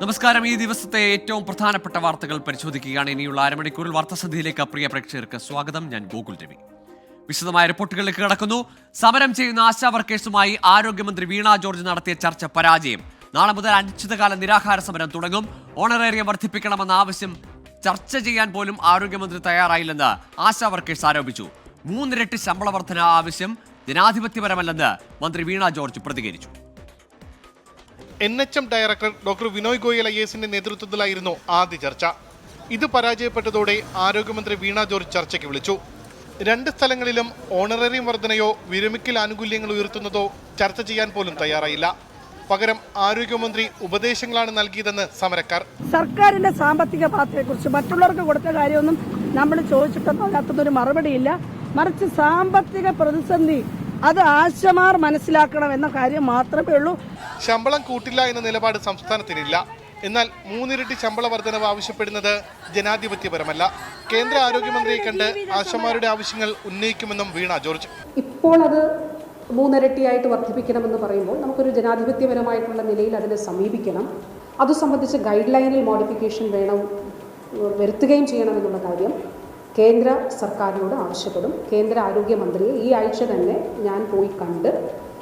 നമസ്കാരം. ഈ ദിവസത്തെ ഏറ്റവും പ്രധാനപ്പെട്ട വാർത്തകൾ പരിശോധിക്കുകയാണ്. ഇനിയുള്ള അരമണിക്കൂറിൽ വാർത്താസന്ധിയിലേക്ക് പ്രിയ പ്രേക്ഷകർക്ക് സ്വാഗതം. ഞാൻ ഗോകുൽ രവി. വിശദമായ റിപ്പോർട്ടുകളിലേക്ക് കടക്കുന്നു. സമരം ചെയ്യുന്ന ആശാ വർക്കേഴ്സുമായി ആരോഗ്യമന്ത്രി വീണ ജോർജ് നടത്തിയ ചർച്ച പരാജയം. നാളെ മുതൽ അനിശ്ചിതകാല നിരാഹാര സമരം തുടങ്ങും. ഓണറേറിയം വർദ്ധിപ്പിക്കണമെന്ന ആവശ്യം ചർച്ച ചെയ്യാൻ പോലും ആരോഗ്യമന്ത്രി തയ്യാറായില്ലെന്ന് ആശാ വർക്കേഴ്സ് ആരോപിച്ചു. 3 ഇരട്ടി ശമ്പള വർധന ആവശ്യം ജനാധിപത്യപരമല്ലെന്ന് മന്ത്രി വീണ ജോർജ് പ്രതികരിച്ചു. NHM director doctor Vinoy Goyal IASന്റെ നേതൃത്വത്തിലായിരുന്നു ആദ്യ ചർച്ച. ഇത് പരാജയപ്പെട്ടതോടെ ആരോഗ്യമന്ത്രി വീണ ജോർജ് ചർച്ചയ്ക്ക് വിളിച്ചു. 2 സ്ഥലങ്ങളിലും ഓണറേറിയം വർധനയോ വിരമിക്കൽ ആനുകൂല്യങ്ങൾ ഉയർത്തുന്നതോ ചർച്ച ചെയ്യാൻ പോലും തയ്യാറായില്ല. പകരം ആരോഗ്യമന്ത്രി ഉപദേശങ്ങളാണ് നൽകിയതെന്ന് സമരക്കാർ. സർക്കാരിന്റെ സാമ്പത്തിക പാത്രത്തെക്കുറിച്ച് മറ്റുള്ളവർക്ക് കൊടുത്ത കാര്യമൊന്നും നമ്മൾ ചോദിച്ചിട്ടൊന്നും അതിനകത്തൊരു മറുപടിയില്ല. മറിച്ച് സാമ്പത്തിക പ്രതിസന്ധി അത് ആശമാർ മനസ്സിലാക്കണം എന്ന കാര്യം മാത്രമേ ഉള്ളൂ. ശമ്പളം കൂട്ടില്ല എന്ന നിലപാട് സംസ്ഥാനത്തിനില്ല. എന്നാൽ 3 ഇരട്ടി ശമ്പള വർധനവ് ആവശ്യപ്പെടുന്നത് ജനാധിപത്യപരമല്ല. കേന്ദ്ര ആരോഗ്യമന്ത്രിയെ കണ്ട് ആശമാരുടെ ആവശ്യങ്ങൾ ഉന്നയിക്കുമെന്നും വീണ ജോർജ്. ഇപ്പോൾ അത് 3 ഇരട്ടിയായിട്ട് വർദ്ധിപ്പിക്കണമെന്ന് പറയുമ്പോൾ നമുക്കൊരു ജനാധിപത്യപരമായിട്ടുള്ള നിലയിൽ അതിനെ സമീപിക്കണം. അത് സംബന്ധിച്ച് ഗൈഡ് ലൈനിൽ മോഡിഫിക്കേഷൻ വരുത്തുകയും ചെയ്യണമെന്നുള്ള കാര്യം കേന്ദ്ര സർക്കാരിനോട് ആവശ്യപ്പെടും. കേന്ദ്ര ആരോഗ്യമന്ത്രിയെ ഈ ആഴ്ച തന്നെ ഞാൻ പോയി കണ്ട്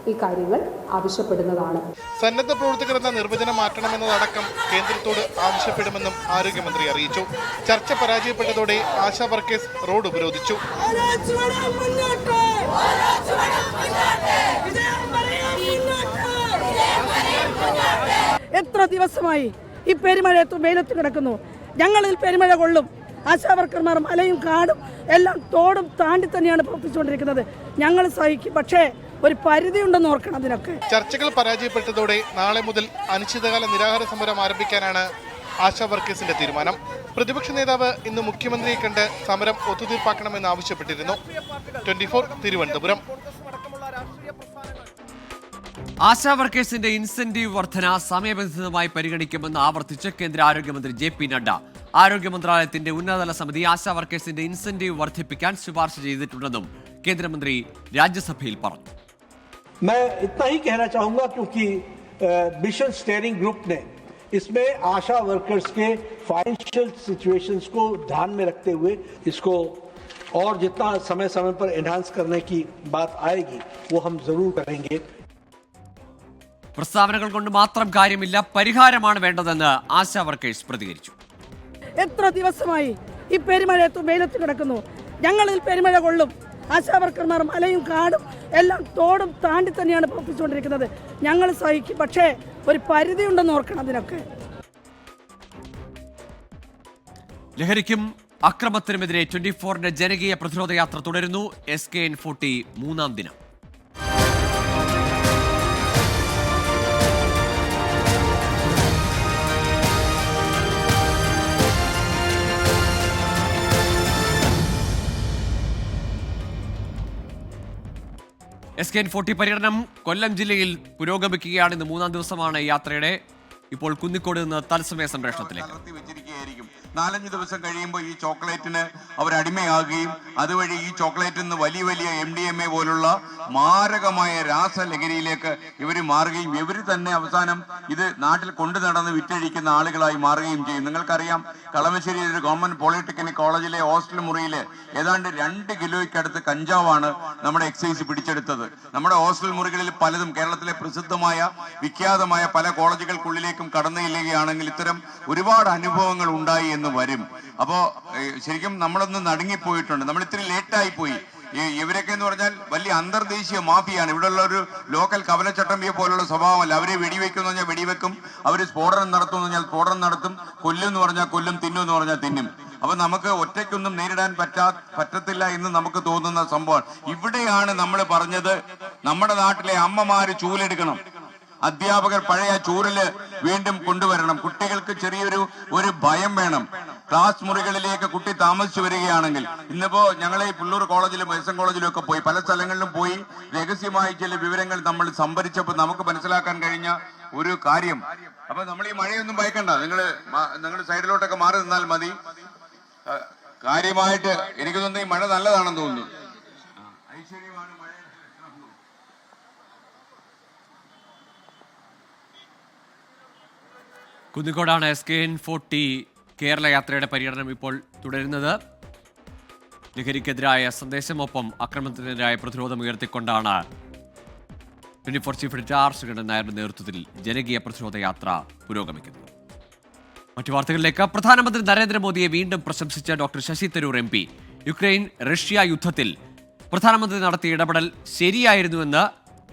ഈ കാര്യങ്ങൾ ആവശ്യപ്പെടുന്നതാണ്. സന്നദ്ധ പ്രവർത്തകർ എന്ന നിർവചനം മാറ്റണമെന്നതടക്കം കേന്ദ്രത്തോട് ആവശ്യപ്പെടുമെന്നും ആരോഗ്യമന്ത്രി അറിയിച്ചു. ചർച്ച പരാജയപ്പെട്ടതോടെ ആശാ വർക്കേഴ്സ് റോഡ് ഉപരോധിച്ചു. എത്ര ദിവസമായി ഈ പെരുമഴയത്തും വെയിലത്ത് കിടക്കുന്നു. ഞങ്ങളിൽ പെരുമഴ കൊള്ളും. ആശാ വർക്കർമാർ മലയും കാടും എല്ലാം തോടും താണ്ടി തന്നെയാണ് പ്രവർത്തിച്ചുകൊണ്ടിരിക്കുന്നത്. ഞങ്ങൾ സഹിക്കും, പക്ഷേ ഒരു പരിധി ഉണ്ടെന്ന് ഓർക്കണം. അതിനൊക്കെ ചർച്ചകൾ പരാജയപ്പെട്ടതോടെ നാളെ മുതൽ അനിശ്ചിതകാല നിരാഹാര സമരം ആരംഭിക്കാനാണ് ആശാ വർക്കേഴ്സിന്റെ തീരുമാനം. പ്രതിപക്ഷ നേതാവ് ഇന്ന് മുഖ്യമന്ത്രിയെ കണ്ട് സമരം ഒത്തുതീർപ്പാക്കണമെന്ന് ആവശ്യപ്പെട്ടിരുന്നു. 24 തിരുവനന്തപുരം. ആശാ വർക്കേഴ്സിന്റെ ഇൻസെന്റീവ് വർധന സമയബന്ധിതമായി പരിഗണിക്കുമെന്ന് ആവർത്തിച്ച് കേന്ദ്ര ആരോഗ്യമന്ത്രി JP നഡ്ഡ. ആരോഗ്യ മന്ത്രാലയത്തിന്റെ ഉന്നതതല സമിതി ആശാ വർക്കേഴ്സിന്റെ ഇൻസെന്റീവ് വർദ്ധിപ്പിക്കാൻ ശുപാർശ ചെയ്തിട്ടുണ്ടെന്നും കേന്ദ്രമന്ത്രി രാജ്യസഭയിൽ പറഞ്ഞു. मैं इतना ही कहना चाहूंगा क्योंकि मिशन स्टीयरिंग ग्रुप ने इसमें आशा वर्कर्स के फाइनेंशियल सिचुएशंस को ध्यान में रखते हुए इसको और जितना समय समय पर एनहांस करने की बात आएगी वो हम जरूर करेंगे. പ്രസ്താവനകൾ കൊണ്ട് മാത്രം കാര്യമില്ല, പരിഹാരമാണ് വേണ്ടതെന്ന് ആശാ വർക്കേഴ്സ് പ്രതികരിച്ചു. എത്ര ദിവസമായി ഈ പെരുമഴയത്തും വെയിലത്ത് കിടക്കുന്നു. ഞങ്ങളിൽ പെരുമഴ കൊള്ളും. ആശാ വർക്കർമാർ മലയും കാടും എല്ലാം തോടും താണ്ടി തന്നെയാണ് പ്രവർത്തിച്ചുകൊണ്ടിരിക്കുന്നത്. ഞങ്ങൾ സഹിക്കും, പക്ഷേ ഒരു പരിധി ഉണ്ടെന്ന് ഓർക്കണം. അതിനൊക്കെ ലഹരിക്കും അക്രമത്തിനുമെതിരെ 24ന്റെ ജനകീയ പ്രതിരോധ യാത്ര തുടരുന്നു. SKN40 മൂന്നാം ദിനം. SKN40 പര്യടനം കൊല്ലം ജില്ലയിൽ പുരോഗമിക്കുകയാണ്. ഇന്ന് 3-ാം ദിവസമാണ് യാത്രയുടെ. ഇപ്പോൾ കുന്നിക്കോട് നിന്ന് തത്സമയ സംപ്രേഷണത്തിലേക്ക്. 4-5 ദിവസം കഴിയുമ്പോൾ ഈ ചോക്ലേറ്റിന് അവരടിമയാകുകയും അതുവഴി ഈ ചോക്ലേറ്റിൽ നിന്ന് വലിയ വലിയ MDMA പോലുള്ള മാരകമായ രാസലഹരിയിലേക്ക് ഇവർ മാറുകയും ഇവർ തന്നെ അവസാനം ഇത് നാട്ടിൽ കൊണ്ടു നടന്ന് വിറ്റഴിക്കുന്ന ആളുകളായി മാറുകയും ചെയ്യും. നിങ്ങൾക്കറിയാം, കളമശ്ശേരിയിൽ ഒരു ഗവൺമെന്റ് പോളിടെക്നിക് കോളേജിലെ ഹോസ്റ്റൽ മുറിയിൽ ഏതാണ്ട് 2 കിലോയ്ക്കടുത്ത് കഞ്ചാവാണ് നമ്മുടെ എക്സൈസ് പിടിച്ചെടുത്തത്. നമ്മുടെ ഹോസ്റ്റൽ മുറികളിൽ പലതും കേരളത്തിലെ പ്രസിദ്ധമായ വിഖ്യാതമായ പല കോളേജുകൾക്കുള്ളിലേക്കും കടന്നു ചെല്ലുകയാണെങ്കിൽ ഇത്തരം ഒരുപാട് അനുഭവങ്ങൾ ഉണ്ടായി എന്ന് വരും. അപ്പോ ശരിക്കും നമ്മളൊന്ന് നടുങ്ങിപ്പോയിട്ടുണ്ട്. നമ്മൾ ഇത്തിരി ലേറ്റായി പോയി. ഇവരൊക്കെ എന്ന് പറഞ്ഞാൽ വലിയ അന്തർദേശീയ മാഫിയാണ്. ഇവിടെയുള്ള ഒരു ലോക്കൽ കവലച്ചട്ടമ്പിയെ പോലുള്ള സ്വഭാവമല്ല. അവരെ വെടിവെക്കുമെന്ന് പറഞ്ഞാൽ വെടിവെക്കും, അവർ സ്ഫോടനം നടത്തും എന്ന് പറഞ്ഞാൽ സ്ഫോടനം നടത്തും, കൊല്ലും എന്ന് പറഞ്ഞാൽ കൊല്ലും, തിന്നും എന്ന് പറഞ്ഞാൽ തിന്നും. അപ്പൊ നമുക്ക് ഒറ്റയ്ക്കൊന്നും നേരിടാൻ പറ്റത്തില്ല എന്ന് നമുക്ക് തോന്നുന്ന സംഭവം. ഇവിടെയാണ് നമ്മൾ പറഞ്ഞത് നമ്മുടെ നാട്ടിലെ അമ്മമാര് ചൂലെടുക്കണം, അധ്യാപകർ പഴയ ചൂരല് വീണ്ടും കൊണ്ടുവരണം. കുട്ടികൾക്ക് ചെറിയൊരു ഭയം വേണം. ക്ലാസ് മുറികളിലേക്ക് കുട്ടി താമസിച്ചു വരികയാണെങ്കിൽ, ഇന്നിപ്പോ ഞങ്ങൾ ഈ പുല്ലൂർ കോളേജിലും SN കോളേജിലും ഒക്കെ പോയി, പല സ്ഥലങ്ങളിലും പോയി രഹസ്യമായി ചില വിവരങ്ങൾ നമ്മൾ സംഭരിച്ചപ്പോൾ നമുക്ക് മനസ്സിലാക്കാൻ കഴിഞ്ഞ ഒരു കാര്യം. അപ്പൊ നമ്മൾ ഈ മഴയൊന്നും ഭയക്കണ്ട, നിങ്ങൾ സൈഡിലോട്ടൊക്കെ മാറി നിന്നാൽ മതി. കാര്യമായിട്ട് എനിക്ക് തോന്നുന്നു ഈ മഴ നല്ലതാണെന്ന് തോന്നുന്നു. ഐശ്വര്യമാണ് മഴ. കുന്നിക്കോടാണ് SKN40 കേരള യാത്രയുടെ പര്യടനം ഇപ്പോൾ തുടരുന്നത്. ലഹരിക്കെതിരായ സന്ദേശമൊപ്പം ആക്രമണത്തിനെതിരായ പ്രതിരോധം ഉയർത്തിക്കൊണ്ടാണ് 24 ചീഫ് എഡിറ്റർ ആർ ശ്രീകണ്ഠൻ നായരുടെ നേതൃത്വത്തിൽ ജനകീയ പ്രതിരോധ യാത്ര പുരോഗമിക്കുന്നത്. മറ്റു വാർത്തകളിലേക്ക്. പ്രധാനമന്ത്രി നരേന്ദ്രമോദിയെ വീണ്ടും പ്രശംസിച്ച doctor Shashi Tharoor MP. Ukraine Russia യുദ്ധത്തിൽ പ്രധാനമന്ത്രി നടത്തിയ ഇടപെടൽ ശരിയായിരുന്നുവെന്ന്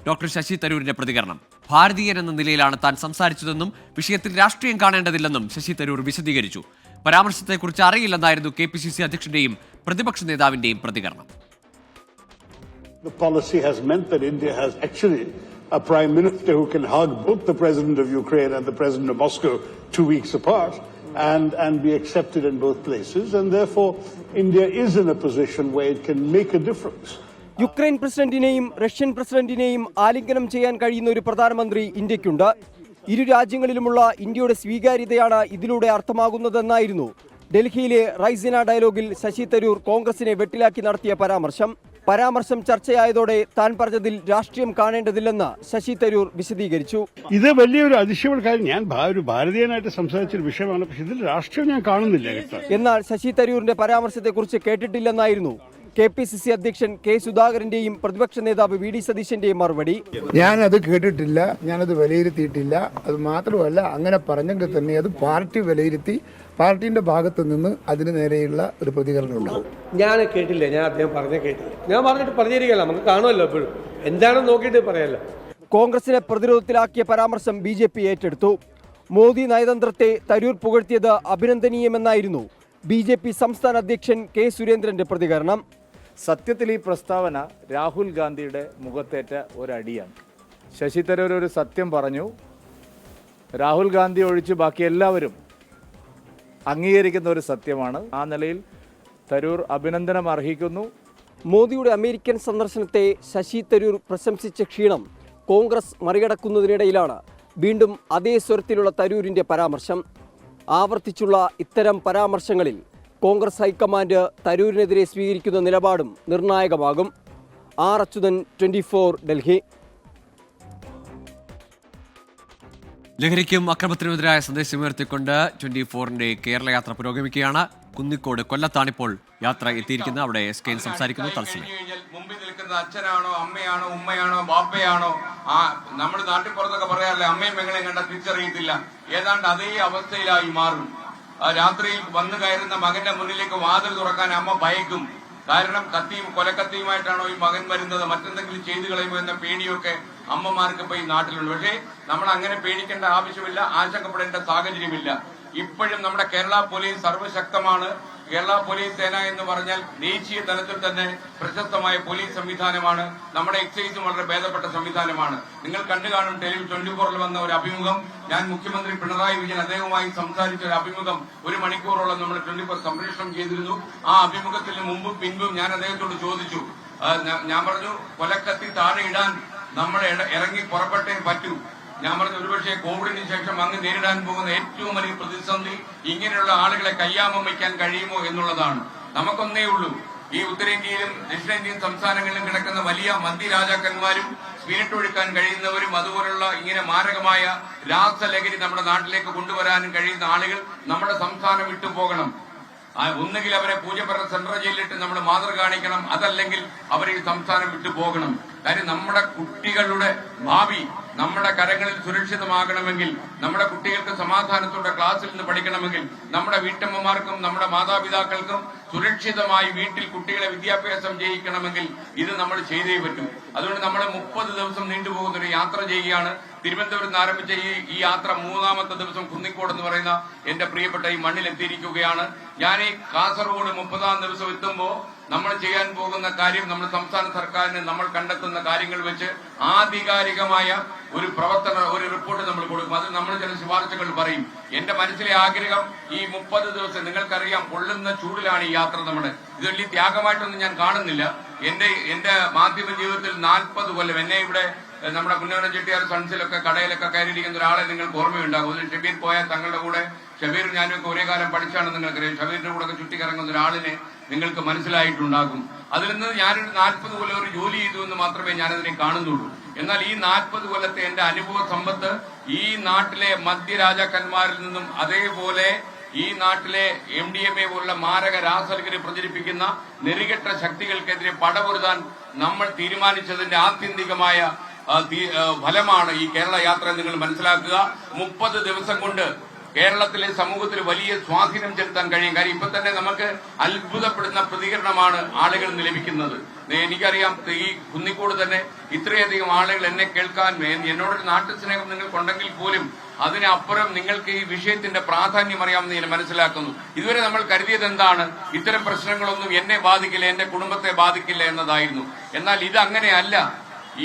ഡോക്ടർ ശശി തരൂരിന്റെ പ്രതികരണം. ഭാരതീയൻ എന്ന നിലയിലാണ് താൻ സംസാരിച്ചതെന്നും വിഷയത്തിൽ രാഷ്ട്രീയം കാണേണ്ടതില്ലെന്നും ശശി തരൂർ വിശദീകരിച്ചു. പരാമർശത്തെക്കുറിച്ച് അറിയില്ലെന്നായിരുന്നു KPCC അധ്യക്ഷന്റെയും പ്രതിപക്ഷ നേതാവിന്റെയും പ്രതികരണം. The policy has meant that India has actually a prime minister who can hug both the president of Ukraine and the president of Moscow 2 weeks apart and be accepted in both places, and therefore India is in a position where it can make a difference. Ukraine പ്രസിഡന്റിനെയും Russian പ്രസിഡന്റിനെയും ആലിംഗനം ചെയ്യാൻ കഴിയുന്ന ഒരു പ്രധാനമന്ത്രി ഇന്ത്യക്കുണ്ട്. ഇരു രാജ്യങ്ങളിലുമുള്ള ഇന്ത്യയുടെ സ്വീകാര്യതയാണ് ഇതിലൂടെ അർത്ഥമാകുന്നതെന്നായിരുന്നു ഡൽഹിയിലെ റൈസിന ഡയലോഗിൽ ശശി തരൂർ കോൺഗ്രസിനെ വെട്ടിലാക്കി നടത്തിയ പരാമർശം ചർച്ചയായതോടെ താൻ പറഞ്ഞതിൽ രാഷ്ട്രീയം കാണേണ്ടതില്ലെന്ന് ശശി തരൂർ വിശദീകരിച്ചു. ഇത് വലിയൊരു അതിശയമുള്ള കാര്യം. ഞാൻ ഒരു ഭാരതീയനായിട്ട് സംസാരിച്ചൊരു വിഷയമാണ്, പക്ഷെ ഇതിൽ രാഷ്ട്രീയം ഞാൻ കാണുന്നില്ല. എന്നാൽ ശശി തരൂരിന്റെ പരാമർശത്തെക്കുറിച്ച് കേട്ടിട്ടില്ലെന്നായിരുന്നു KPCC അധ്യക്ഷൻ K. സുധാകരന്റെയും പ്രതിപക്ഷ നേതാവ് VD സതീശന്റെയും മറുപടി. ഞാനത് കേട്ടിട്ടില്ല, ഞാനത് വിലയിരുത്തിയിട്ടില്ല. അത് മാത്രമല്ല, അങ്ങനെ പറഞ്ഞെങ്കിൽ തന്നെ അത് പാർട്ടി വിലയിരുത്തി പാർട്ടിന്റെ ഭാഗത്ത് നിന്ന് അതിന് നേരെയുള്ള ഒരു പ്രതികരണം ഉണ്ടാവും. ഞാൻ കേട്ടില്ല, ഞാൻ അദ്ദേഹം കേട്ടില്ല. ഞാൻ പറഞ്ഞിട്ട് പറഞ്ഞിരിക്കല്ല, നമുക്ക് കാണുമല്ലോ എപ്പോഴും എന്താണെന്ന് നോക്കിയിട്ട് പറയാമല്ലോ. കോൺഗ്രസിനെ പ്രതിരോധത്തിലാക്കിയ പരാമർശം BJP ഏറ്റെടുത്തു. മോദി നയതന്ത്രത്തെ തരൂർ പുകഴ്ത്തിയത് അഭിനന്ദനീയമെന്നായിരുന്നു BJP സംസ്ഥാന അധ്യക്ഷൻ K. സുരേന്ദ്രന്റെ പ്രതികരണം. സത്യത്തിൽ ഈ പ്രസ്താവന രാഹുൽ ഗാന്ധിയുടെ മുഖത്തേറ്റ ഒരടിയാണ്. ശശി തരൂർ ഒരു സത്യം പറഞ്ഞു, രാഹുൽ ഗാന്ധി ഒഴിച്ച് ബാക്കി എല്ലാവരും അംഗീകരിക്കുന്ന ഒരു സത്യമാണ്. ആ നിലയിൽ തരൂർ അഭിനന്ദനം അർഹിക്കുന്നു. മോദിയുടെ അമേരിക്കൻ സന്ദർശനത്തെ ശശി തരൂർ പ്രശംസിച്ച ക്ഷീണം കോൺഗ്രസ് മറികടക്കുന്നതിനിടയിലാണ് വീണ്ടും അതേ സ്വരത്തിലുള്ള തരൂരിന്റെ പരാമർശം. ആവർത്തിച്ചുള്ള ഇത്തരം പരാമർശങ്ങളിൽ കോൺഗ്രസ് ഹൈക്കമാൻഡ് തരൂരിനെതിരെ സ്വീകരിക്കുന്ന നിലപാടും നിർണായകമാകും. R. അച്യുതൻ, 24, ഡൽഹി. ലഹരിക്കും അക്രമത്തിനുമെതിരായ സന്ദേശം ഉയർത്തിക്കൊണ്ട് 24ന്റെ കേരള യാത്ര പുരോഗമിക്കുകയാണ്. കുന്നിക്കോട് കൊല്ലത്താണിപ്പോൾ യാത്ര എത്തിയിരിക്കുന്നത്. അവിടെ SKN സംസാരിക്കുന്നു. തത്സമയം മുമ്പിൽ നിൽക്കുന്ന അച്ഛനാണോ അമ്മയാണോ ഉമ്മയാണോ ബാപ്പയാണോ, നമ്മുടെ നാട്ടിൻപുറത്തൊക്കെ പറയാറില്ലേ, അമ്മയും മകളെയും കണ്ട തിരിച്ചറിയത്തില്ല. ഏതാണ്ട് അതേ അവസ്ഥയിലായി മാറും. രാത്രിയിൽ വന്നു കയറുന്ന മകന്റെ മുന്നിലേക്ക് വാതിൽ തുറക്കാൻ അമ്മ ഭയക്കും. കാരണം കൊലക്കത്തിയുമായിട്ടാണോ ഈ മകൻ വരുന്നത്, മറ്റെന്തെങ്കിലും ചെയ്തു കളയുമോ എന്ന പേടിയൊക്കെ അമ്മമാർക്ക് ഇപ്പൊ ഈ നാട്ടിലുണ്ട്. പക്ഷേ നമ്മൾ അങ്ങനെ പേടിക്കേണ്ട ആവശ്യമില്ല, ആശങ്കപ്പെടേണ്ട സാഹചര്യമില്ല. ഇപ്പോഴും നമ്മുടെ കേരള പോലീസ് സർവശക്തമാണ്. കേരള പോലീസ് സേന എന്ന് പറഞ്ഞാൽ ദേശീയ തലത്തിൽ തന്നെ പ്രശസ്തമായ പോലീസ് സംവിധാനമാണ്. നമ്മുടെ എക്സൈസും വളരെ ഭേദപ്പെട്ട സംവിധാനമാണ്. നിങ്ങൾ കണ്ടു കാണും, 24 വന്ന ഒരു അഭിമുഖം. ഞാൻ മുഖ്യമന്ത്രി പിണറായി വിജയൻ അദ്ദേഹവുമായി സംസാരിച്ച ഒരു അഭിമുഖം 1 മണിക്കൂറോളം നമ്മൾ 24 സംപ്രേഷണം ചെയ്തിരുന്നു. ആ അഭിമുഖത്തിന് മുമ്പും പിൻപും ഞാൻ അദ്ദേഹത്തോട് ചോദിച്ചു, ഞാൻ പറഞ്ഞു, കൊലക്കത്തി താഴെ ഇടാൻ നമ്മൾ ഇറങ്ങി പുറപ്പെട്ടേ പറ്റൂ. ഞാൻ പറഞ്ഞു, ഒരുപക്ഷെ കോവിഡിന് ശേഷം അങ്ങ് നേരിടാൻ പോകുന്ന ഏറ്റവും വലിയ പ്രതിസന്ധി ഇങ്ങനെയുള്ള ആളുകളെ കയ്യാമം വയ്ക്കാൻ കഴിയുമോ എന്നുള്ളതാണ്. നമുക്കൊന്നേ ഉള്ളൂ, ഈ ഉത്തരേന്ത്യയിലും ദക്ഷിണേന്ത്യൻ സംസ്ഥാനങ്ങളിലും കിടക്കുന്ന വലിയ മദ്യരാജാക്കന്മാരും സ്പിരിറ്റ് ഒഴുക്കാൻ കഴിയുന്നവരും അതുപോലുള്ള ഇങ്ങനെ മാരകമായ രാസലഹരി നമ്മുടെ നാട്ടിലേക്ക് കൊണ്ടുവരാനും കഴിയുന്ന ആളുകൾ നമ്മുടെ സംസ്ഥാനം വിട്ടുപോകണം. ഒന്നുകിൽ അവരെ പൂജപ്പുര സെൻട്രൽ ജയിലിലിട്ട് നമ്മൾ മാതൃ കാണിക്കണം, അതല്ലെങ്കിൽ അവർ ഈ സംസ്ഥാനം വിട്ടുപോകണം. കാര്യം നമ്മുടെ കുട്ടികളുടെ ഭാവി നമ്മുടെ കരങ്ങളിൽ സുരക്ഷിതമാകണമെങ്കിൽ, നമ്മുടെ കുട്ടികൾക്ക് സമാധാനത്തോടെ ക്ലാസ്സിൽ നിന്ന് പഠിക്കണമെങ്കിൽ, നമ്മുടെ വീട്ടമ്മമാർക്കും നമ്മുടെ മാതാപിതാക്കൾക്കും സുരക്ഷിതമായി വീട്ടിൽ കുട്ടികളെ വിദ്യാഭ്യാസം ചെയ്യിക്കണമെങ്കിൽ ഇത് നമ്മൾ ചെയ്തേ പറ്റൂ. അതുകൊണ്ട് നമ്മൾ 30 ദിവസം നീണ്ടുപോകുന്ന ഒരു യാത്ര ചെയ്യുകയാണ്. തിരുവനന്തപുരത്ത് നിന്ന് ആരംഭിച്ച ഈ യാത്ര 3ാമത്തെ ദിവസം കുന്നിക്കോട് എന്ന് പറയുന്ന എന്റെ പ്രിയപ്പെട്ട ഈ മണ്ണിലെത്തിയിരിക്കുകയാണ്. ഞാൻ ഈ കാസർഗോഡ് 30ാം ദിവസം എത്തുമ്പോൾ നമ്മൾ ചെയ്യാൻ പോകുന്ന കാര്യം, നമ്മൾ സംസ്ഥാന സർക്കാരിന് നമ്മൾ കണ്ടെത്തുന്ന കാര്യങ്ങൾ വെച്ച് ആധികാരികമായ ഒരു ഒരു റിപ്പോർട്ട് നമ്മൾ കൊടുക്കും. അതിൽ നമ്മൾ ചില ശുപാർശകൾ പറയും. എന്റെ മനസ്സിലെ ആഗ്രഹം, ഈ 30 ദിവസം നിങ്ങൾക്കറിയാം പൊള്ളുന്ന ചൂടിലാണ് ഈ യാത്ര. നമ്മുടെ ഇത് വലിയ ത്യാഗമായിട്ടൊന്നും ഞാൻ കാണുന്നില്ല. എന്റെ മാധ്യമ ജീവിതത്തിൽ 40 കൊല്ലം എന്നെ ഇവിടെ നമ്മുടെ കുന്നവനം ചെട്ടിയാർ സൺസിലൊക്കെ കടയിലൊക്കെ കയറിയിരിക്കുന്ന ഒരാളെ നിങ്ങൾക്ക് ഓർമ്മയുണ്ടാകും. ഒരു ഷബീർ പോയാൽ തങ്ങളുടെ കൂടെ, ഷബീർ ഞാനൊക്കെ ഒരേ കാലം പഠിച്ചാണ് നിങ്ങൾക്കറിയാം. ഷബീറിന്റെ കൂടെ ഒക്കെ ചുറ്റിക്കറങ്ങുന്ന ഒരാളിനെ നിങ്ങൾക്ക് മനസ്സിലായിട്ടുണ്ടാകും. അതിൽ നിന്ന് ഞാനൊരു 40 കൊല്ലം ഒരു ജോലി ചെയ്തു എന്ന് മാത്രമേ ഞാനതിനെ കാണുന്നുള്ളൂ. എന്നാൽ ഈ 40 കൊല്ലത്തെ എന്റെ അനുഭവ സമ്പത്ത് ഈ നാട്ടിലെ മധ്യരാജാക്കന്മാരിൽ നിന്നും അതേപോലെ ഈ നാട്ടിലെ MDMA പോലുള്ള മാരക രാസലഹരി പ്രചരിപ്പിക്കുന്ന നെറികെട്ട ശക്തികൾക്കെതിരെ പടപൊരുതാൻ നമ്മൾ തീരുമാനിച്ചതിന്റെ ആത്യന്തികമായ ഫലമാണ് ഈ കേരള യാത്ര. നിങ്ങൾ മനസ്സിലാക്കുക, 30 ദിവസം കൊണ്ട് കേരളത്തിലെ സമൂഹത്തിൽ വലിയ സ്വാധീനം ചെലുത്താൻ കഴിയും. കാര്യം ഇപ്പൊ തന്നെ നമുക്ക് അത്ഭുതപ്പെടുന്ന പ്രതികരണമാണ് ആളുകളിൽ നിന്ന് ലഭിക്കുന്നത്. എനിക്കറിയാം, ഈ കുന്നിക്കോട് തന്നെ ഇത്രയധികം ആളുകൾ എന്നെ കേൾക്കാൻ, എന്നോടൊരു നാട്ടുസ്നേഹം നിങ്ങൾക്കുണ്ടെങ്കിൽ പോലും അതിനപ്പുറം നിങ്ങൾക്ക് ഈ വിഷയത്തിന്റെ പ്രാധാന്യം അറിയാമെന്ന് ഞാൻ മനസ്സിലാക്കുന്നു. ഇതുവരെ നമ്മൾ കരുതിയത് എന്താണ്, ഇത്തരം പ്രശ്നങ്ങളൊന്നും എന്നെ ബാധിക്കില്ല, എന്റെ കുടുംബത്തെ ബാധിക്കില്ല എന്നതായിരുന്നു. എന്നാൽ ഇത് അങ്ങനെയല്ല.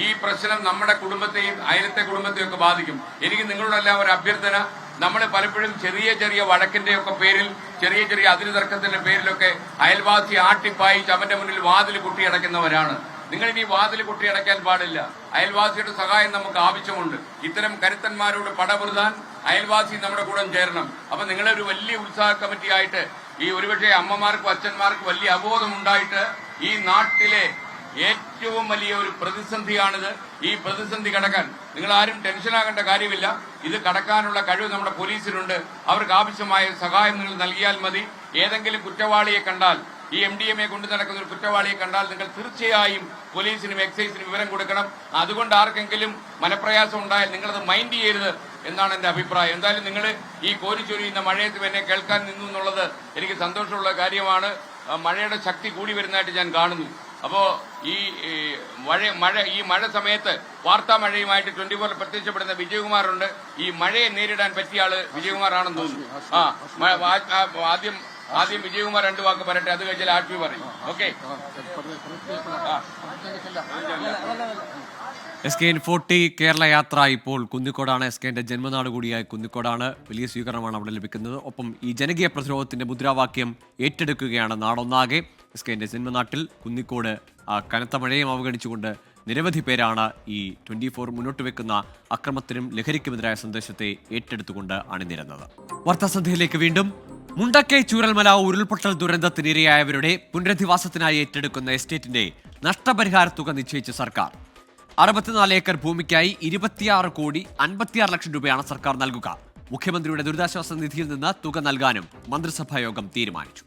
ഈ പ്രശ്നം നമ്മുടെ കുടുംബത്തെയും അയലത്തെ കുടുംബത്തെയും ഒക്കെ ബാധിക്കും. എനിക്ക് നിങ്ങളോടെല്ലാം ഒരു അഭ്യർത്ഥന, നമ്മൾ പലപ്പോഴും ചെറിയ ചെറിയ വഴക്കിന്റെയൊക്കെ പേരിൽ, ചെറിയ ചെറിയ അതിര് തർക്കത്തിന്റെ പേരിലൊക്കെ അയൽവാസി ആട്ടിപ്പായി അവന്റെ മുന്നിൽ വാതിൽ കുട്ടിയടയ്ക്കുന്നവരാണ്. നിങ്ങൾ ഇനി വാതിൽ കുട്ടിയടയ്ക്കാൻ പാടില്ല. അയൽവാസിയുടെ സഹായം നമുക്ക് ആവശ്യമുണ്ട്. ഇത്തരം കരുത്തന്മാരോട് പടപൊരുതാൻ അയൽവാസി നമ്മുടെ കൂടെ ചേരണം. അപ്പൊ നിങ്ങളൊരു വലിയ ഉത്സാഹ കമ്മിറ്റിയായിട്ട്, ഈ ഒരുപക്ഷെ അമ്മമാർക്കും അച്ഛന്മാർക്കും വലിയ അവബോധം ഉണ്ടായിട്ട്, ഈ നാട്ടിലെ ഏറ്റവും വലിയ ഒരു പ്രതിസന്ധിയാണിത്. ഈ പ്രതിസന്ധി കടക്കാൻ നിങ്ങൾ ആരും ടെൻഷനാകേണ്ട കാര്യമില്ല. ഇത് കടക്കാനുള്ള കഴിവ് നമ്മുടെ പോലീസിനുണ്ട്. അവർക്ക് ആവശ്യമായ സഹായം നിങ്ങൾ നൽകിയാൽ മതി. ഏതെങ്കിലും കുറ്റവാളിയെ കണ്ടാൽ, ഈ MDMA കൊണ്ടു നടക്കുന്ന ഒരു കുറ്റവാളിയെ കണ്ടാൽ നിങ്ങൾ തീർച്ചയായും പോലീസിനും എക്സൈസിനും വിവരം കൊടുക്കണം. അതുകൊണ്ട് ആർക്കെങ്കിലും മനപ്രയാസം ഉണ്ടായാൽ നിങ്ങളത് മൈൻഡ് ചെയ്യരുത് എന്നാണ് എന്റെ അഭിപ്രായം. എന്തായാലും നിങ്ങൾ ഈ കോരിച്ചൊരിയുന്ന മഴയത്ത് എന്നെ കേൾക്കാൻ നിന്നു എന്നുള്ളത് എനിക്ക് സന്തോഷമുള്ള കാര്യമാണ്. മഴയുടെ ശക്തി കൂടി വരുന്നതായിട്ട് ഞാൻ കാണുന്നു. അപ്പോ ഈ മഴ സമയത്ത് വാർത്താ മഴയുമായിട്ട് 24 പ്രത്യക്ഷപ്പെടുന്ന വിജയകുമാറുണ്ട്. ഈ മഴയെ നേരിടാൻ പറ്റിയ ആള് വിജയകുമാറാണെന്ന് തോന്നുന്നു. ആദ്യം വിജയകുമാർ 2 വാക്ക് പറയട്ടെ, അത് കഴിഞ്ഞാൽ ആർപി പറയും. ഓക്കെ. SKN40 കേരള യാത്ര ഇപ്പോൾ കുന്നിക്കോടാണ്. SKന്റെ ജന്മനാട് കൂടിയായ കുന്നിക്കോടാണ്. വലിയ സ്വീകരണമാണ് അവിടെ ലഭിക്കുന്നത്. ഒപ്പം ഈ ജനകീയ പ്രതിരോധത്തിന്റെ മുദ്രാവാക്യം ഏറ്റെടുക്കുകയാണ് നാടൊന്നാകെ. SKന്റെ ജന്മനാട്ടിൽ കുന്നിക്കോട് കനത്ത മഴയും അവഗണിച്ചുകൊണ്ട് നിരവധി പേരാണ് ഈ 24 മുന്നോട്ട് വെക്കുന്ന അക്രമത്തിനും ലഹരിക്കുമെതിരായ സന്ദേശത്തെ ഏറ്റെടുത്തുകൊണ്ട് അണിനിരന്നത്. വാർത്താസന്ധ്യയിലേക്ക് വീണ്ടും. മുണ്ടക്കൈ ചൂരൽമല ഉരുൾപൊട്ടൽ ദുരന്തത്തിനിരയായവരുടെ പുനരധിവാസത്തിനായി ഏറ്റെടുക്കുന്ന എസ്റ്റേറ്റിന്റെ നഷ്ടപരിഹാര തുക നിശ്ചയിച്ച സർക്കാർ. 64 ഏക്കർ ഭൂമിക്കായി 26,56 ലക്ഷം രൂപയാണ് സർക്കാർ നൽകുക. മുഖ്യമന്ത്രിയുടെ ദുരിതാശ്വാസ നിധിയിൽ നിന്ന് തുക നൽകാനും മന്ത്രിസഭായോഗം തീരുമാനിച്ചു.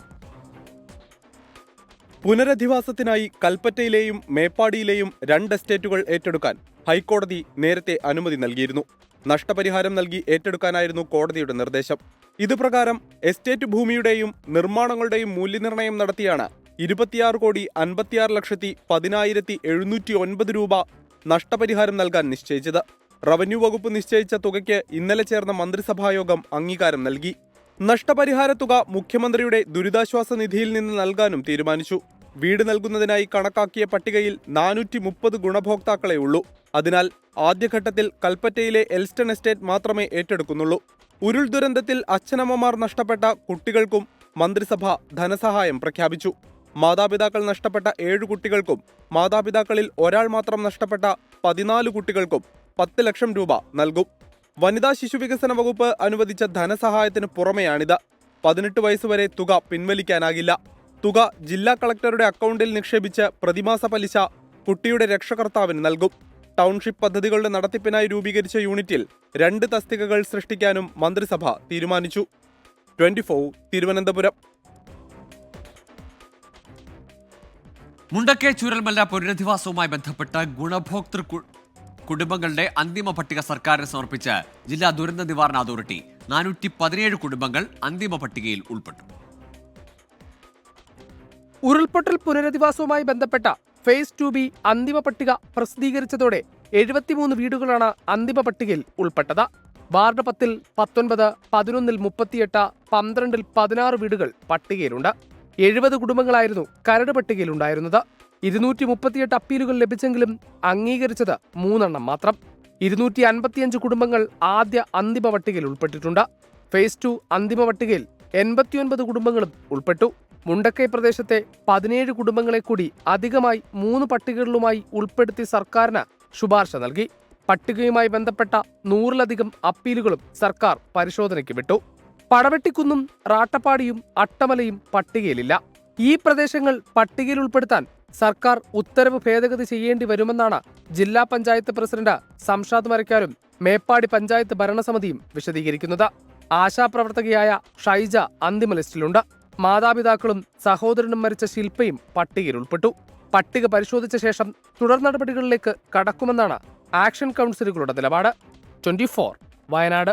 പുനരധിവാസത്തിനായി കൽപ്പറ്റയിലെയും മേപ്പാടിയിലെയും 2 എസ്റ്റേറ്റുകൾ ഏറ്റെടുക്കാൻ ഹൈക്കോടതി നേരത്തെ അനുമതി നൽകിയിരുന്നു. നഷ്ടപരിഹാരം നൽകി ഏറ്റെടുക്കാനായിരുന്നു കോടതിയുടെ നിർദ്ദേശം. ഇതുപ്രകാരം എസ്റ്റേറ്റ് ഭൂമിയുടെയും നിർമ്മാണങ്ങളുടെയും മൂല്യനിർണ്ണയം നടത്തിയാണ് 26,56,10,709 രൂപ നഷ്ടപരിഹാരം നൽകാൻ നിശ്ചയിച്ചത്. റവന്യൂ വകുപ്പ് നിശ്ചയിച്ച തുകയ്ക്ക് ഇന്നലെ ചേർന്ന മന്ത്രിസഭായോഗം അംഗീകാരം നൽകി. നഷ്ടപരിഹാര തുക മുഖ്യമന്ത്രിയുടെ ദുരിതാശ്വാസ നിധിയിൽ നിന്ന് നൽകാനും തീരുമാനിച്ചു. വീട് നൽകുന്നതിനായി കണക്കാക്കിയ പട്ടികയിൽ 430 ഗുണഭോക്താക്കളെ ഉള്ളൂ. അതിനാൽ ആദ്യഘട്ടത്തിൽ കൽപ്പറ്റയിലെ എൽസ്റ്റൺ എസ്റ്റേറ്റ് മാത്രമേ ഏറ്റെടുക്കുന്നുള്ളൂ. ഉരുൾ ദുരന്തത്തിൽ അച്ഛനമ്മമാർ നഷ്ടപ്പെട്ട കുട്ടികൾക്കും മന്ത്രിസഭ ധനസഹായം പ്രഖ്യാപിച്ചു. മാതാപിതാക്കൾ നഷ്ടപ്പെട്ട 7 കുട്ടികൾക്കും മാതാപിതാക്കളിൽ ഒരാൾ മാത്രം നഷ്ടപ്പെട്ട 14 കുട്ടികൾക്കും 10 ലക്ഷം രൂപ നൽകും. വനിതാ ശിശുവികസന വകുപ്പ് അനുവദിച്ച ധനസഹായത്തിന് പുറമെയാണിത്. 18 വയസ്സുവരെ തുക പിൻവലിക്കാനാകില്ല. തുക ജില്ലാ കളക്ടറുടെ അക്കൗണ്ടിൽ നിക്ഷേപിച്ച് പ്രതിമാസ പലിശ കുട്ടിയുടെ രക്ഷകർത്താവിന് നൽകും. ടൗൺഷിപ്പ് പദ്ധതികളുടെ നടത്തിപ്പിനായി രൂപീകരിച്ച യൂണിറ്റിൽ 2 തസ്തികകൾ സൃഷ്ടിക്കാനും മന്ത്രിസഭ തീരുമാനിച്ചു. 24 തിരുവനന്തപുരം. മുണ്ടക്കൈ ചൂരൽമല പുനരധിവാസവുമായി ബന്ധപ്പെട്ട ഗുണഭോക്തൃ കുടുംബങ്ങളുടെ അന്തിമ പട്ടിക സർക്കാരിന് സമർപ്പിച്ച് ജില്ലാ ദുരന്ത നിവാരണ അതോറിറ്റി. 417 കുടുംബങ്ങൾ അന്തിമ പട്ടികയിൽ ഉൾപ്പെട്ടു. ഉരുൾപൊട്ടൽ പുനരധിവാസവുമായി ബന്ധപ്പെട്ട ഫേസ് 2B അന്തിമ പട്ടിക പ്രസിദ്ധീകരിച്ചതോടെ 73 വീടുകളാണ് അന്തിമ പട്ടികയിൽ ഉൾപ്പെട്ടത്. വാർഡ് 10-ൽ 19, 11-ൽ 38, 12-ൽ 16 വീടുകൾ പട്ടികയിലുണ്ട്. 70 കുടുംബങ്ങളായിരുന്നു കരട് പട്ടികയിലുണ്ടായിരുന്നത്. 238 അപ്പീലുകൾ ലഭിച്ചെങ്കിലും അംഗീകരിച്ചത് 3 എണ്ണം മാത്രം. 255 കുടുംബങ്ങൾ ആദ്യ അന്തിമ പട്ടികയിൽ ഉൾപ്പെട്ടിട്ടുണ്ട്. ഫേസ് 2 അന്തിമ പട്ടികയിൽ 89 കുടുംബങ്ങളും ഉൾപ്പെട്ടു. മുണ്ടക്കൈ പ്രദേശത്തെ 17 കുടുംബങ്ങളെ കൂടി അധികമായി 3 പട്ടികകളിലുമായി ഉൾപ്പെടുത്തി സർക്കാരിന് ശുപാർശ നൽകി. പട്ടികയുമായി ബന്ധപ്പെട്ട 100-ലധികം അപ്പീലുകളും സർക്കാർ പരിശോധനയ്ക്ക് വിട്ടു. പടവെട്ടിക്കുന്നും റാട്ടപ്പാടിയും അട്ടമലയും പട്ടികയിലില്ല. ഈ പ്രദേശങ്ങൾ പട്ടികയിൽ ഉൾപ്പെടുത്താൻ സർക്കാർ ഉത്തരവ് ഭേദഗതി ചെയ്യേണ്ടി വരുമെന്നാണ് ജില്ലാ പഞ്ചായത്ത് പ്രസിഡന്റ് സംഷാദ് മരക്കാരും മേപ്പാടി പഞ്ചായത്ത് ഭരണസമിതിയും വിശദീകരിക്കുന്നത്. ആശാപ്രവർത്തകയായ ഷൈജ അന്തിമ ലിസ്റ്റിലുണ്ട്. മാതാപിതാക്കളും സഹോദരനും മരിച്ച ശില്പയും പട്ടികയിൽ ഉൾപ്പെട്ടു. പട്ടിക പരിശോധിച്ച ശേഷം തുടർ നടപടികളിലേക്ക് കടക്കുമെന്നാണ് ആക്ഷൻ കൗൺസിലുകളുടെ നിലപാട്. 24 വയനാട്.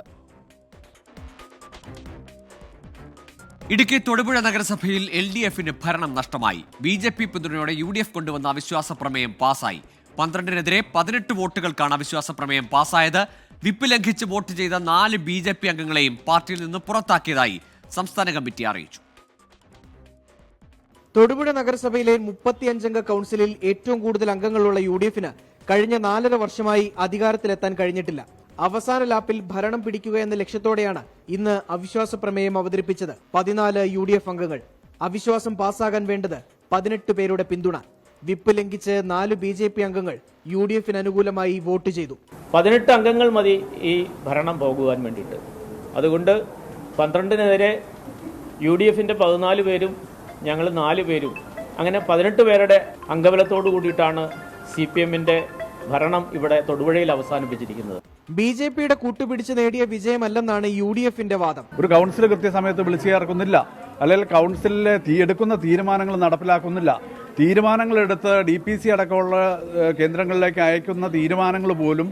ഇടുക്കി തൊടുപുഴ നഗരസഭയിൽ LDFന് ഭരണം നഷ്ടമായി. BJP പിന്തുണയോടെ UDF കൊണ്ടുവന്ന അവിശ്വാസ പ്രമേയം പാസായി. 12-നെതിരെ 18 വോട്ടുകൾക്കാണ് അവിശ്വാസ പ്രമേയം പാസായത്. വിപ്പ് ലംഘിച്ച് വോട്ട് ചെയ്ത 4 BJP അംഗങ്ങളെയും പാർട്ടിയിൽ നിന്ന് പുറത്താക്കിയതായി സംസ്ഥാന കമ്മിറ്റി അറിയിച്ചു. തൊടുപുഴ നഗരസഭയിലെ 35 അംഗ കൗൺസിലിൽ ഏറ്റവും കൂടുതൽ അംഗങ്ങളുള്ള UDFന് കഴിഞ്ഞ 4.5 വർഷമായി അധികാരത്തിലെത്താൻ കഴിഞ്ഞിട്ടില്ല. അവസാന ലാപ്പിൽ ഭരണം പിടിക്കുക എന്ന ലക്ഷ്യത്തോടെയാണ് ഇന്ന് അവിശ്വാസ പ്രമേയം അവതരിപ്പിച്ചത്. 14 UDF അംഗങ്ങൾ. അവിശ്വാസം പാസ്സാകാൻ വേണ്ടത് 18 പേരുടെ പിന്തുണ. വിപ്പ് ലംഘിച്ച് 4 BJP അംഗങ്ങൾ UDFന് അനുകൂലമായി വോട്ട് ചെയ്തു. 18 അംഗങ്ങൾ മതി ഈ ഭരണം പോകുവാൻ വേണ്ടിയിട്ട്. അതുകൊണ്ട് 12-നെതിരെ UDFന്റെ 14 പേരും ഞങ്ങൾ 4 പേരും അങ്ങനെ 18 പേരുടെ അംഗബലത്തോടു കൂടിയിട്ടാണ് CPMന്റെ ഭരണം ഇവിടെ തൊടുപുഴയിൽ അവസാനിപ്പിച്ചിരിക്കുന്നത്. BJPയുടെ കൂട്ടുപിടിച്ച് നേടിയ വിജയമല്ലെന്നാണ് UDFന്റെ വാദം. ഒരു കൗൺസിൽ കൃത്യസമയത്ത് വിളിച്ചു ചേർക്കുന്നില്ല, അല്ലെങ്കിൽ കൗൺസിലിലെ എടുക്കുന്ന തീരുമാനങ്ങൾ നടപ്പിലാക്കുന്നില്ല. തീരുമാനങ്ങളെടുത്ത് DPC അടക്കമുള്ള കേന്ദ്രങ്ങളിലേക്ക് അയക്കുന്ന തീരുമാനങ്ങൾ പോലും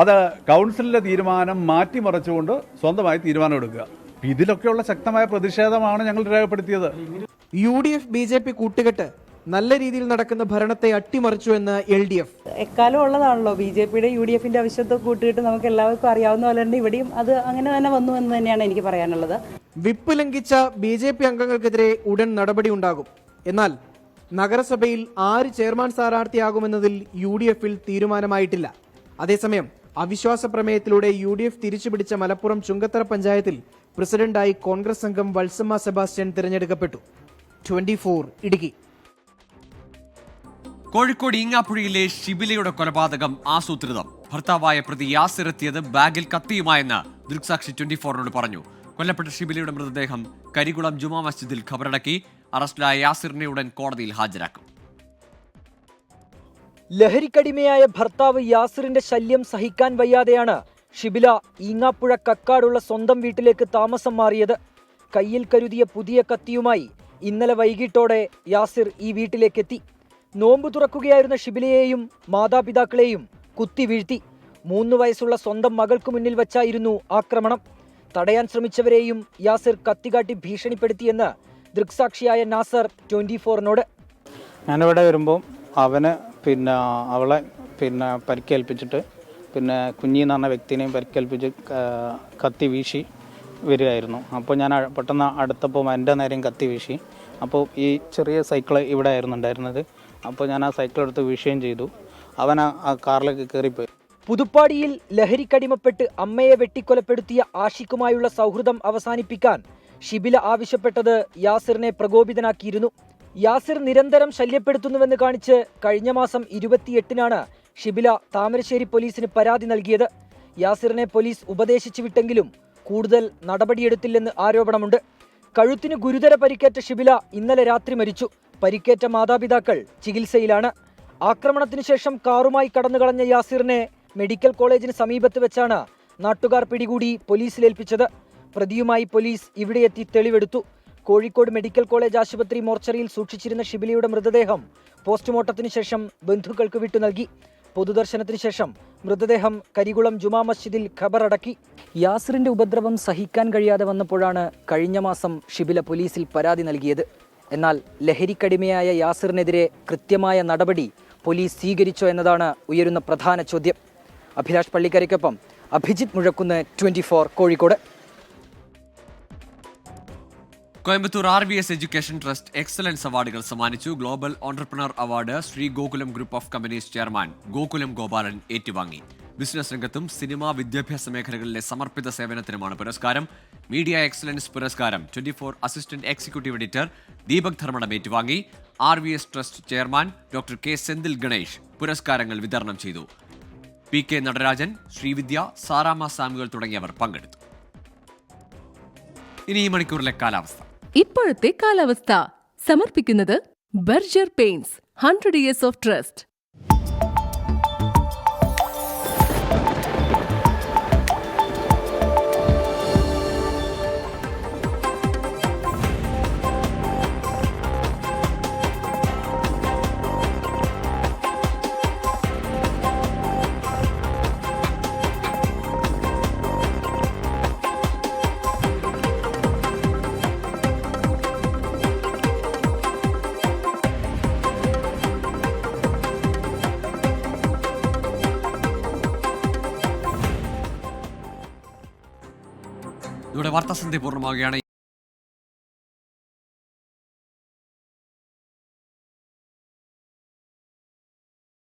അത് കൗൺസിലിന്റെ തീരുമാനം മാറ്റിമറിച്ചുകൊണ്ട് സ്വന്തമായി തീരുമാനമെടുക്കുക. ഇതിലൊക്കെയുള്ള ശക്തമായ പ്രതിഷേധമാണ് ഞങ്ങൾ രേഖപ്പെടുത്തിയത്. UDF BJP കൂട്ടുകെട്ട് നല്ല രീതിയിൽ നടക്കുന്ന ഭരണത്തെ അട്ടിമറിച്ചു എന്ന് LDF. എക്കാലം ഉള്ളതാണല്ലോ BJPയുടെ UDFന്റെ ആവശ്യത്തെ കൂട്ടുകെട്ട് നമുക്ക് എല്ലാവർക്കും അറിയാവുന്ന പോലെ തന്നെ ഇവിടെയും അത് അങ്ങനെ തന്നെ വന്നു എന്ന് തന്നെയാണ് എനിക്ക് പറയാനുള്ളത്. വിപ്പ് ലംഘിച്ച BJP അംഗങ്ങൾക്കെതിരെ ഉടൻ നടപടി ഉണ്ടാകും. എന്നാൽ നഗരസഭയിൽ ആര് ചെയർമാൻ സ്ഥാനാർത്ഥിയാകുമെന്നതിൽ UDFൽ തീരുമാനമായിട്ടില്ല. അതേസമയം അവിശ്വാസ പ്രമേയത്തിലൂടെ UDF തിരിച്ചുപിടിച്ച മലപ്പുറം ചുങ്കത്തറ പഞ്ചായത്തിൽ പ്രസിഡന്റായി കോൺഗ്രസ് അംഗം വത്സമ്മ സെബാസ്റ്റ്യൻ തിരഞ്ഞെടുക്കപ്പെട്ടു. 24 ഇടുക്കി. കോഴിക്കോട് ഈങ്ങാപ്പുഴയിലെ ഷിബിലയുടെ കൊലപാതകം ആസൂത്രിതം. ഭർത്താവായ പ്രതി യാസിർ എത്തിയത് ബാഗിൽ കത്തിയുമായെന്ന് ദൃക്സാക്ഷി 24നോട് പറഞ്ഞു. കൊല്ലപ്പെട്ട ഷിബിലയുടെ മൃതദേഹം കരികുളം ജുമാ മസ്ജിദിൽ ഖബറടക്കി. അറസ്റ്റിലായ യാസിറിനെ ഉടൻ കോടതിയിൽ ഹാജരാക്കും. ലഹരിക്കടിമയായ ഭർത്താവ് യാസിറിന്റെ ശല്യം സഹിക്കാൻ വയ്യാതെയാണ് ഷിബില ഈങ്ങാപ്പുഴ കക്കാടുള്ള സ്വന്തം വീട്ടിലേക്ക് താമസം മാറിയത്. കയ്യിൽ കരുതിയ പുതിയ കത്തിയുമായി ഇന്നലെ വൈകിട്ടോടെ യാസിർ ഈ വീട്ടിലേക്കെത്തി. നോമ്പ് തുറക്കുകയായിരുന്ന ഷിബിലയെയും മാതാപിതാക്കളെയും കുത്തി വീഴ്ത്തി. 3 വയസ്സുള്ള സ്വന്തം മകൾക്ക് മുന്നിൽ വച്ചായിരുന്നു ആക്രമണം. തടയാൻ ശ്രമിച്ചവരെയും യാസിർ കത്തികാട്ടി ഭീഷണിപ്പെടുത്തിയെന്ന് ദൃക്സാക്ഷിയായ നാസർ 24നോട്. ഞാനിവിടെ വരുമ്പോൾ അവന് അവളെ പരിക്കേൽപ്പിച്ചിട്ട് കുഞ്ഞി എന്ന് പറഞ്ഞ വ്യക്തിനെയും പരിക്കേൽപ്പിച്ച് കത്തി വീശി വരികയായിരുന്നു. അപ്പോൾ ഞാൻ പെട്ടെന്ന് അടുത്തപ്പോൾ എൻ്റെ നേരെയും കത്തി വീശി. അപ്പോൾ ഈ ചെറിയ സൈക്കിൾ ഇവിടെ ആയിരുന്നു ഉണ്ടായിരുന്നത്. അപ്പോൾ ഞാൻ ആ സൈക്കിൾ എടുത്ത് വീഴുകയും ചെയ്തു. അവൻ ആ കാറിലേക്ക് കയറിപ്പോയി. പുതുപ്പാടിയിൽ ലഹരിക്കടിമപ്പെട്ട് അമ്മയെ വെട്ടിക്കൊലപ്പെടുത്തിയ ആഷിഖുമായുള്ള സൗഹൃദം അവസാനിപ്പിക്കാൻ ഷിബില ആവശ്യപ്പെട്ടത് യാസിറിനെ പ്രകോപിതനാക്കിയിരുന്നു. യാസിർ നിരന്തരം ശല്യപ്പെടുത്തുന്നുവെന്ന് കാണിച്ച് കഴിഞ്ഞ മാസം 28-നാണ് ഷിബില താമരശ്ശേരി പോലീസിന് പരാതി നൽകിയത്. യാസിറിനെ പോലീസ് ഉപദേശിച്ചു വിട്ടെങ്കിലും കൂടുതൽ നടപടിയെടുത്തില്ലെന്ന് ആരോപണമുണ്ട്. കഴുത്തിന് ഗുരുതര പരിക്കേറ്റ ഷിബില ഇന്നലെ രാത്രി മരിച്ചു. പരിക്കേറ്റ മാതാപിതാക്കൾ ചികിത്സയിലാണ്. ആക്രമണത്തിന് ശേഷം കാറുമായി കടന്നുകളഞ്ഞ യാസിറിനെ മെഡിക്കൽ കോളേജിന് സമീപത്ത് വെച്ചാണ് നാട്ടുകാർ പിടികൂടി പോലീസിലേൽപ്പിച്ചത്. പ്രതിയുമായി പോലീസ് ഇവിടെയെത്തി തെളിവെടുത്തു. കോഴിക്കോട് മെഡിക്കൽ കോളേജ് ആശുപത്രി മോർച്ചറിയിൽ സൂക്ഷിച്ചിരുന്ന ഷിബിലയുടെ മൃതദേഹം പോസ്റ്റ്മോർട്ടത്തിന് ശേഷം ബന്ധുക്കൾക്ക് വിട്ടു നൽകി. പൊതുദർശനത്തിന് ശേഷം മൃതദേഹം കരികുളം ജുമാ മസ്ജിദിൽ ഖബറടക്കി. യാസിറിന്റെ ഉപദ്രവം സഹിക്കാൻ കഴിയാതെ വന്നപ്പോഴാണ് കഴിഞ്ഞ മാസം ഷിബില പോലീസിൽ പരാതി നൽകിയത്. എന്നാൽ ലഹരിക്കടിമയായ യാസിറിനെതിരെ കൃത്യമായ നടപടി പോലീസ് സ്വീകരിച്ചോ എന്നതാണ് ഉയരുന്ന പ്രധാന ചോദ്യം. അഭിലാഷ് പള്ളിക്കരയ്ക്കൊപ്പം Abhijith Muzhakkunnu, 24 Kozhikode. Coimbatore RVS education trust excellence അവാർഡുകൾ സമ്മാനിച്ചു. Global entrepreneur award Shri Gokulam group of companies chairman Gokulam Gopalan ഏറ്റുവാങ്ങി. ബിസിനസ് രംഗത്തും സിനിമ, വിദ്യാഭ്യാസ മേഖലകളിലെ സമർപ്പിത സേവനത്തിനുമാണ് പുരസ്കാരം. മീഡിയ എക്സലൻസ് പുരസ്കാരം 24 assistant executive editor Deepak Dharmadam ഏറ്റുവാങ്ങി. RVS trust chairman doctor K Senthil Ganesh പുരസ്കാരങ്ങൾ വിതരണം ചെയ്തു. PK നടരാജൻ, ശ്രീവിദ്യ, സാറാമ സാമുവൽ തുടങ്ങിയവർ പങ്കെടുത്തു. ഇനി ഈ മണിക്കൂറിലെ കാലാവസ്ഥ. ഇപ്പോഴത്തെ കാലാവസ്ഥ സമർപ്പിക്കുന്നത് Berger Paints, 100 years of trust. ഇവിടെ വാർത്താസന്ധ്യ പൂർണ്ണമാവുകയാണ്.